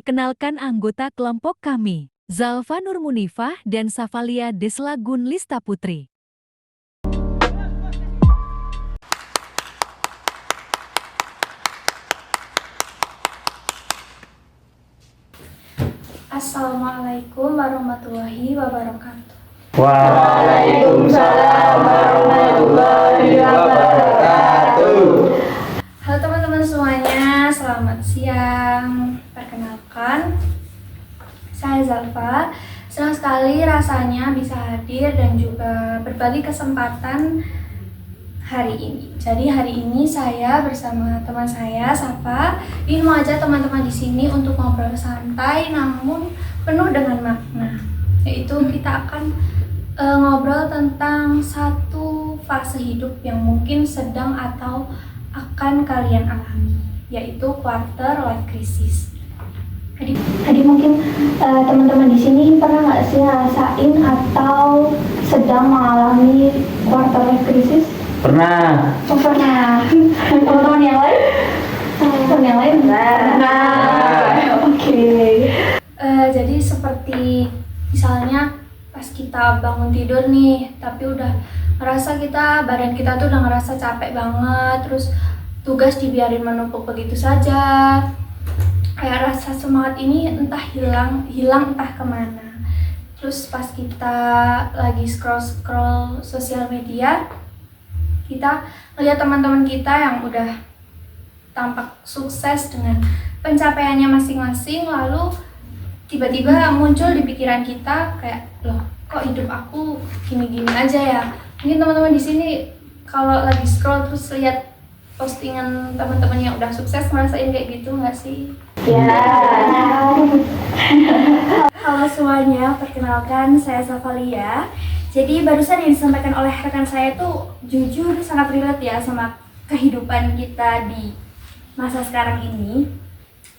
Perkenalkan anggota kelompok kami, Zalfa Nurmunifah dan Savalia Desla Gunlista Putri. Assalamualaikum warahmatullahi wabarakatuh. Waalaikumsalam warahmatullahi wabarakatuh. Halo teman-teman semuanya, selamat siang. Perkenalkan, saya Zalfa. Senang sekali rasanya bisa hadir dan juga berbagi kesempatan hari ini. Jadi hari ini saya bersama teman saya, Safa, ingin mengajak teman-teman di sini untuk ngobrol santai namun penuh dengan makna. Yaitu kita akan ngobrol tentang satu fase hidup yang mungkin sedang atau akan kalian alami, yaitu quarter life crisis. Jadi mungkin teman-teman di sini pernah nggak sih ngerasain atau sedang mengalami quarter life crisis? Pernah. Oh, pernah. Teman-teman yang lain? Teman yang lain? Pernah. Oke. Jadi seperti misalnya pas kita bangun tidur nih, tapi udah ngerasa badan kita tuh udah ngerasa capek banget, terus tugas dibiarin menumpuk begitu saja. Kayak rasa semangat ini entah hilang entah kemana. Terus pas kita lagi scroll sosial media, kita melihat teman-teman kita yang udah tampak sukses dengan pencapaiannya masing-masing, lalu tiba-tiba muncul di pikiran kita kayak, loh kok hidup aku gini-gini aja ya. Mungkin teman-teman di sini kalau lagi scroll terus lihat postingan teman-teman yang udah sukses, ngerasain kayak gitu nggak sih? Ya. Halo semuanya, perkenalkan saya Savalia. Jadi barusan yang disampaikan oleh rekan saya tuh jujur sangat relate ya sama kehidupan kita di masa sekarang ini.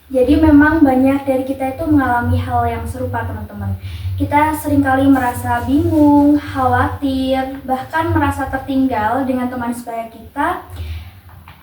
Jadi memang banyak dari kita itu mengalami hal yang serupa teman-teman. Kita seringkali merasa bingung, khawatir, bahkan merasa tertinggal dengan teman sebaya kita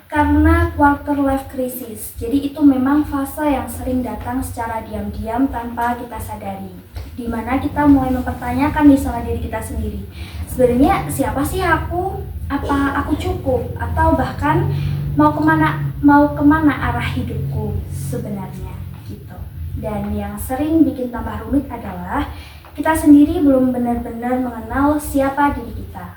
karena quarter life crisis. Jadi itu memang fase yang sering datang secara diam-diam tanpa kita sadari, di mana kita mulai mempertanyakan sama diri kita sendiri. Sebenarnya siapa sih aku? Apa aku cukup? Atau bahkan mau kemana arah hidupku sebenarnya gitu. Dan yang sering bikin tambah rumit adalah kita sendiri belum benar-benar mengenal siapa diri kita.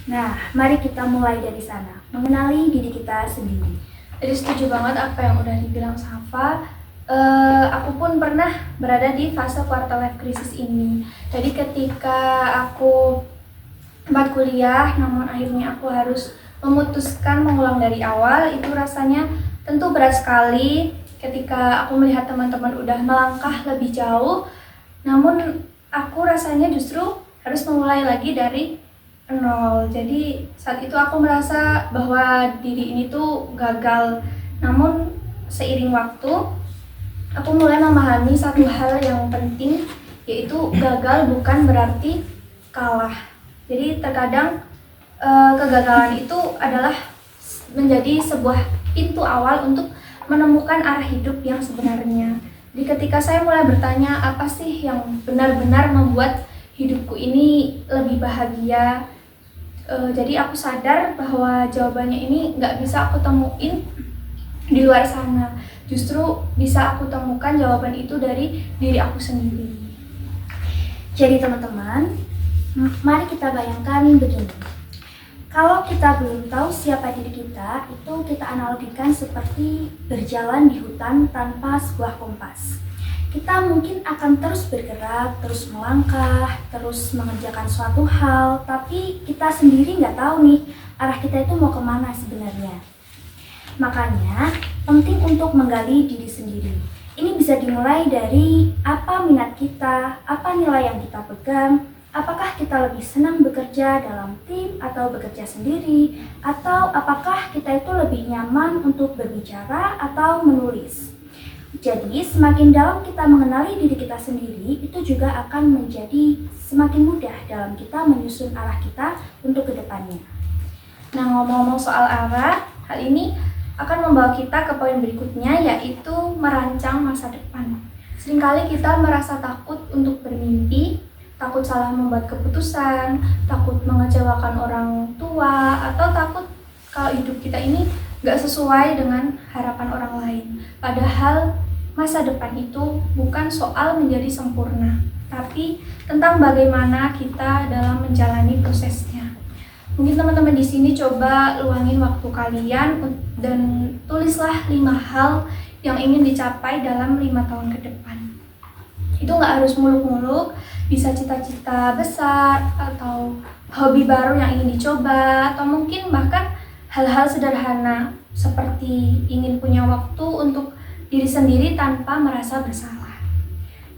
Nah, mari kita mulai dari sana, mengenali diri kita sendiri. Jadi setuju banget apa yang udah dibilang Safa. Aku pun pernah berada di fase quarter life crisis ini. Jadi ketika aku tempat kuliah, namun akhirnya aku harus memutuskan mengulang dari awal, itu rasanya tentu berat sekali ketika aku melihat teman-teman udah melangkah lebih jauh, namun aku rasanya justru harus memulai lagi dari nol. Jadi saat itu aku merasa bahwa diri ini tuh gagal. Namun seiring waktu, aku mulai memahami satu hal yang penting, yaitu gagal bukan berarti kalah. Jadi terkadang kegagalan itu adalah menjadi sebuah pintu awal untuk menemukan arah hidup yang sebenarnya. Jadi ketika saya mulai bertanya apa sih yang benar-benar membuat hidupku ini lebih bahagia, jadi aku sadar bahwa jawabannya ini nggak bisa aku temuin di luar sana. Justru bisa aku temukan jawaban itu dari diri aku sendiri. Jadi teman-teman, mari kita bayangkan begini. Kalau kita belum tahu siapa diri kita, itu kita analogikan seperti berjalan di hutan tanpa sebuah kompas. Kita mungkin akan terus bergerak, terus melangkah, terus mengerjakan suatu hal, tapi kita sendiri nggak tahu nih arah kita itu mau kemana sebenarnya. Makanya penting untuk menggali diri sendiri. Ini bisa dimulai dari apa minat kita, apa nilai yang kita pegang, apakah kita lebih senang bekerja dalam tim atau bekerja sendiri, atau apakah kita itu lebih nyaman untuk berbicara atau menulis. Jadi semakin dalam kita mengenali diri kita sendiri, itu juga akan menjadi semakin mudah dalam kita menyusun arah kita untuk kedepannya. Nah, ngomong-ngomong soal arah, hal ini akan membawa kita ke poin berikutnya, yaitu merancang masa depan. Seringkali kita merasa takut untuk bermimpi, takut salah membuat keputusan, takut mengecewakan orang tua, atau takut kalau hidup kita ini gak sesuai dengan harapan orang lain. Padahal masa depan itu bukan soal menjadi sempurna, tapi tentang bagaimana kita dalam menjalani prosesnya. Mungkin teman-teman di sini coba luangin waktu kalian dan tulislah 5 hal yang ingin dicapai dalam 5 tahun ke depan. Itu nggak harus muluk-muluk, bisa cita-cita besar atau hobi baru yang ingin dicoba, atau mungkin bahkan hal-hal sederhana seperti ingin punya waktu untuk diri sendiri tanpa merasa bersalah.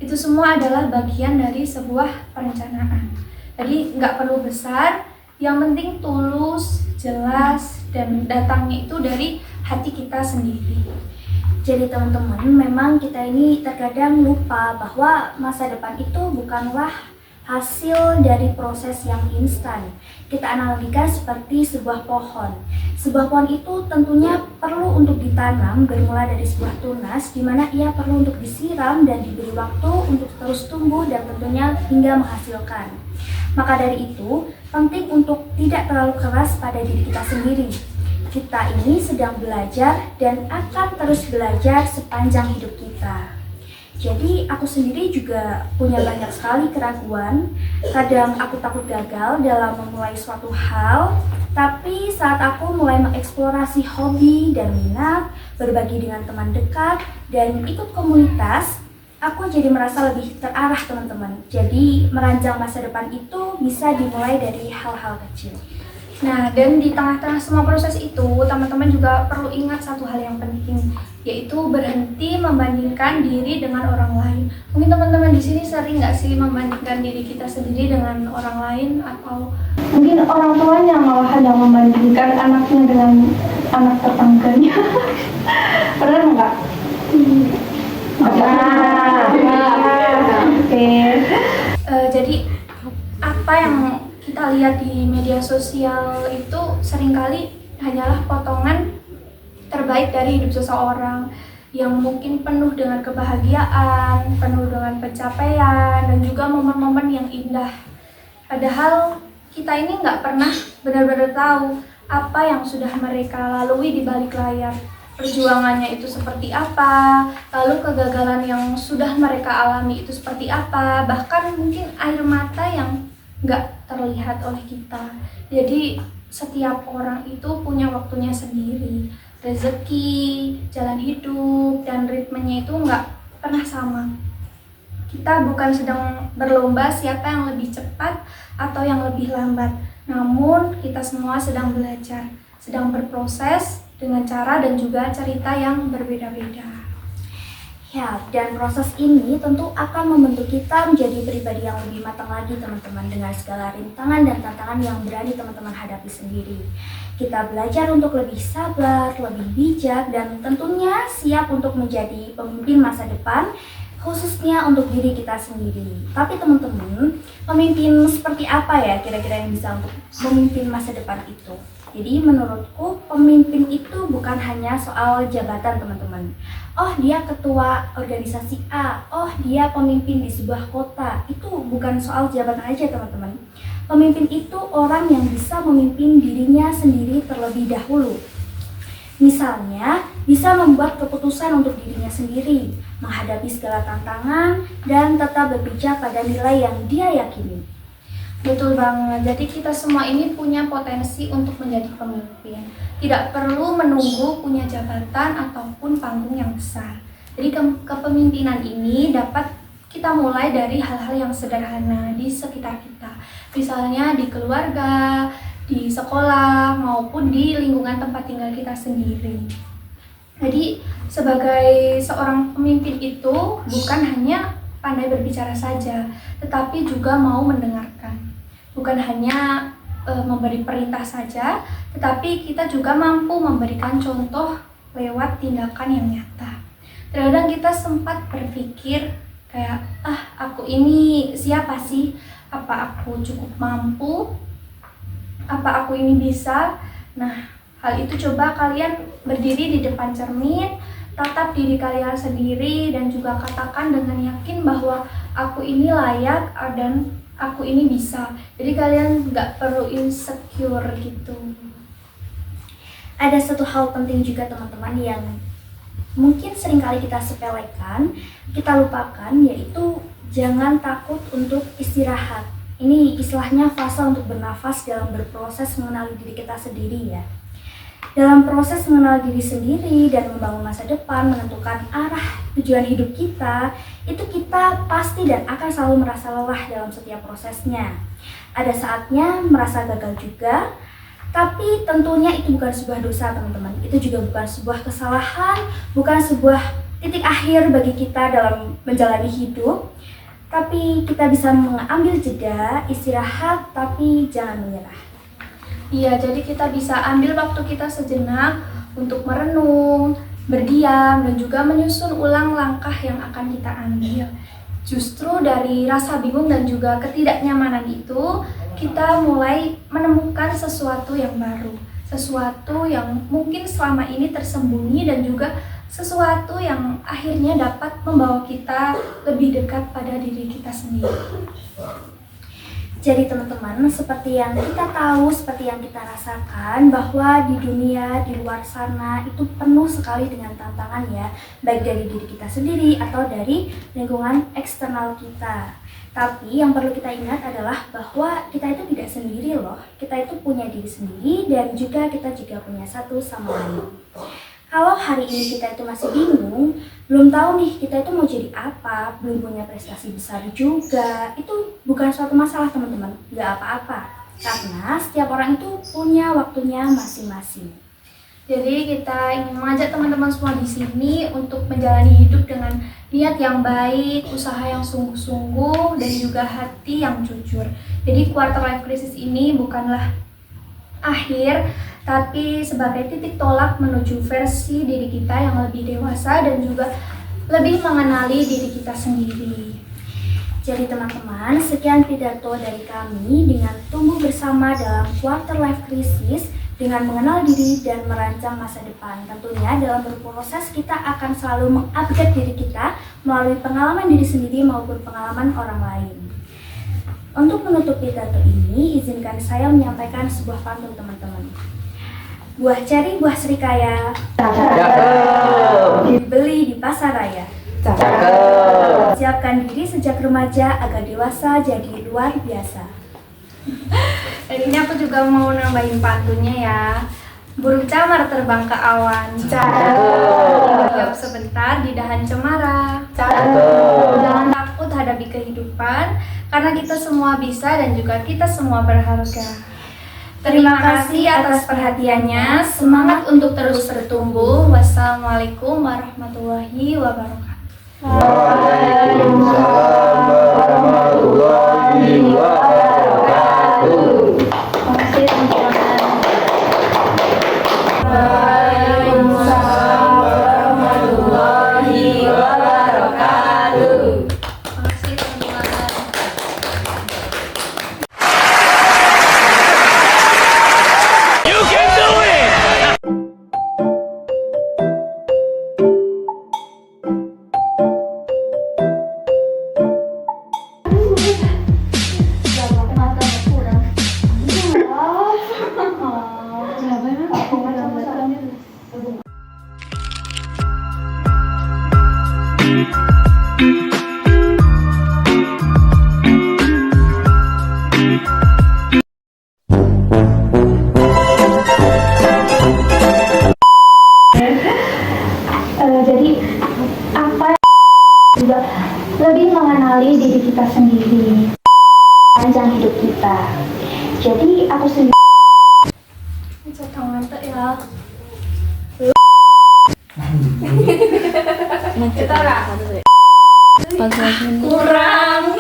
Itu semua adalah bagian dari sebuah perencanaan. Jadi nggak perlu besar, yang penting tulus, jelas, dan datangnya itu dari hati kita sendiri. Jadi teman-teman, memang kita ini terkadang lupa bahwa masa depan itu bukanlah hasil dari proses yang instan. Kita analogikan seperti sebuah pohon. Sebuah pohon itu tentunya perlu untuk ditanam bermula dari sebuah tunas, di mana ia perlu untuk disiram dan diberi waktu untuk terus tumbuh dan tentunya hingga menghasilkan. Maka dari itu, penting untuk tidak terlalu keras pada diri kita sendiri. Kita ini sedang belajar dan akan terus belajar sepanjang hidup kita. Jadi aku sendiri juga punya banyak sekali keraguan. Kadang aku takut gagal dalam memulai suatu hal, tapi saat aku mulai mengeksplorasi hobi dan minat, berbagi dengan teman dekat, dan ikut komunitas, aku jadi merasa lebih terarah teman-teman. Jadi merancang masa depan itu bisa dimulai dari hal-hal kecil. Nah, dan di tengah-tengah semua proses itu, teman-teman juga perlu ingat satu hal yang penting, yaitu berhenti membandingkan diri dengan orang lain. Mungkin teman-teman di sini sering nggak sih membandingkan diri kita sendiri dengan orang lain, atau Mungkin orang tuanya malahan yang membandingkan anaknya dengan anak tetangganya. Pernah nggak? Oke. Jadi apa yang kita lihat di media sosial itu seringkali hanyalah potongan terbaik dari hidup seseorang yang mungkin penuh dengan kebahagiaan, penuh dengan pencapaian, dan juga momen-momen yang indah. Padahal kita ini nggak pernah benar-benar tahu apa yang sudah mereka lalui di balik layar. Perjuangannya itu seperti apa, lalu kegagalan yang sudah mereka alami itu seperti apa, bahkan mungkin air mata yang nggak terlihat oleh kita. Jadi setiap orang itu punya waktunya sendiri, rezeki, jalan hidup, dan ritmenya itu nggak pernah sama. Kita bukan sedang berlomba siapa yang lebih cepat atau yang lebih lambat, namun kita semua sedang belajar, sedang berproses dengan cara dan juga cerita yang berbeda-beda. Ya, dan proses ini tentu akan membentuk kita menjadi pribadi yang lebih matang lagi teman-teman, dengan segala rintangan dan tantangan yang berani teman-teman hadapi sendiri. Kita belajar untuk lebih sabar, lebih bijak, dan tentunya siap untuk menjadi pemimpin masa depan, khususnya untuk diri kita sendiri. Tapi teman-teman, pemimpin seperti apa ya kira-kira yang bisa untuk memimpin masa depan itu? Jadi menurutku pemimpin itu bukan hanya soal jabatan teman-teman. Oh dia ketua organisasi A, oh dia pemimpin di sebuah kota. Itu bukan soal jabatan aja teman-teman. Pemimpin itu orang yang bisa memimpin dirinya sendiri terlebih dahulu. Misalnya, bisa membuat keputusan untuk dirinya sendiri, menghadapi segala tantangan, dan tetap berpijak pada nilai yang dia yakini. Betul banget, jadi kita semua ini punya potensi untuk menjadi pemimpin. Tidak perlu menunggu punya jabatan ataupun panggung yang besar. Jadi kepemimpinan ini dapat kita mulai dari hal-hal yang sederhana di sekitar kita. Misalnya di keluarga, di sekolah, maupun di lingkungan tempat tinggal kita sendiri. Jadi sebagai seorang pemimpin itu bukan hanya pandai berbicara saja, tetapi juga mau mendengarkan. Bukan hanya memberi perintah saja, tetapi kita juga mampu memberikan contoh lewat tindakan yang nyata. Terkadang kita sempat berpikir kayak, aku ini siapa sih? Apa aku cukup mampu? Apa aku ini bisa? Nah, hal itu coba kalian berdiri di depan cermin, tatap diri kalian sendiri dan juga katakan dengan yakin bahwa aku ini layak dan aku ini bisa. Jadi kalian nggak perlu insecure gitu. Ada satu hal penting juga teman-teman yang mungkin seringkali kita sepelekan, kita lupakan, yaitu jangan takut untuk istirahat. Ini istilahnya fase untuk bernafas dalam berproses mengenali diri kita sendiri ya. Dalam proses mengenal diri sendiri dan membangun masa depan, menentukan arah tujuan hidup kita, itu kita pasti dan akan selalu merasa lelah dalam setiap prosesnya. Ada saatnya merasa gagal juga, tapi tentunya itu bukan sebuah dosa teman-teman. Itu juga bukan sebuah kesalahan, bukan sebuah titik akhir bagi kita dalam menjalani hidup. Tapi kita bisa mengambil jeda, istirahat, tapi jangan menyerah. Iya, jadi kita bisa ambil waktu kita sejenak untuk merenung, berdiam, dan juga menyusun ulang langkah yang akan kita ambil. Justru dari rasa bingung dan juga ketidaknyamanan itu, kita mulai menemukan sesuatu yang baru, sesuatu yang mungkin selama ini tersembunyi dan juga sesuatu yang akhirnya dapat membawa kita lebih dekat pada diri kita sendiri. Jadi teman-teman, seperti yang kita tahu, seperti yang kita rasakan, bahwa di dunia, di luar sana itu penuh sekali dengan tantangan ya, baik dari diri kita sendiri atau dari lingkungan eksternal kita. Tapi yang perlu kita ingat adalah bahwa kita itu tidak sendiri loh, kita itu punya diri sendiri dan juga kita juga punya satu sama lain. Kalau hari ini kita itu masih bingung, belum tahu nih kita itu mau jadi apa, belum punya prestasi besar juga, itu bukan suatu masalah teman-teman, nggak apa-apa. Karena setiap orang itu punya waktunya masing-masing. Jadi kita ingin mengajak teman-teman semua di sini untuk menjalani hidup dengan niat yang baik, usaha yang sungguh-sungguh, dan juga hati yang jujur. Jadi quarter life crisis ini bukanlah akhir, tapi sebagai titik tolak menuju versi diri kita yang lebih dewasa dan juga lebih mengenali diri kita sendiri. Jadi teman-teman, sekian pidato dari kami dengan tumbuh bersama dalam quarter life crisis, dengan mengenal diri dan merancang masa depan. Tentunya dalam berproses kita akan selalu mengupgrade diri kita melalui pengalaman diri sendiri maupun pengalaman orang lain. Untuk menutup pidato ini, izinkan saya menyampaikan sebuah pantun teman-teman. Buah ceri, buah serikaya, Cakep. dibeli di pasar raya. Cakep. Siapkan diri sejak remaja agar dewasa jadi luar biasa. Dan ini aku juga mau nambahin pantunnya ya. Burung camar terbang ke awan, diam sebentar di dahan cemara. Jangan takut hadapi kehidupan, karena kita semua bisa dan juga kita semua berharga. Terima kasih atas perhatiannya. Semangat untuk terus bertumbuh. Wassalamualaikum warahmatullahi wabarakatuh. Waalaikumsalam warahmatullahi wabarakatuh. Terima kasih teman-teman. Waalaikumsalam warahmatullahi wabarakatuh. Terima kasih teman-teman. Jadi apa juga lebih mengenali diri kita sendiri, panjang hidup kita. Jadi aku sendiri Tangan tuh ya. Kita kurang.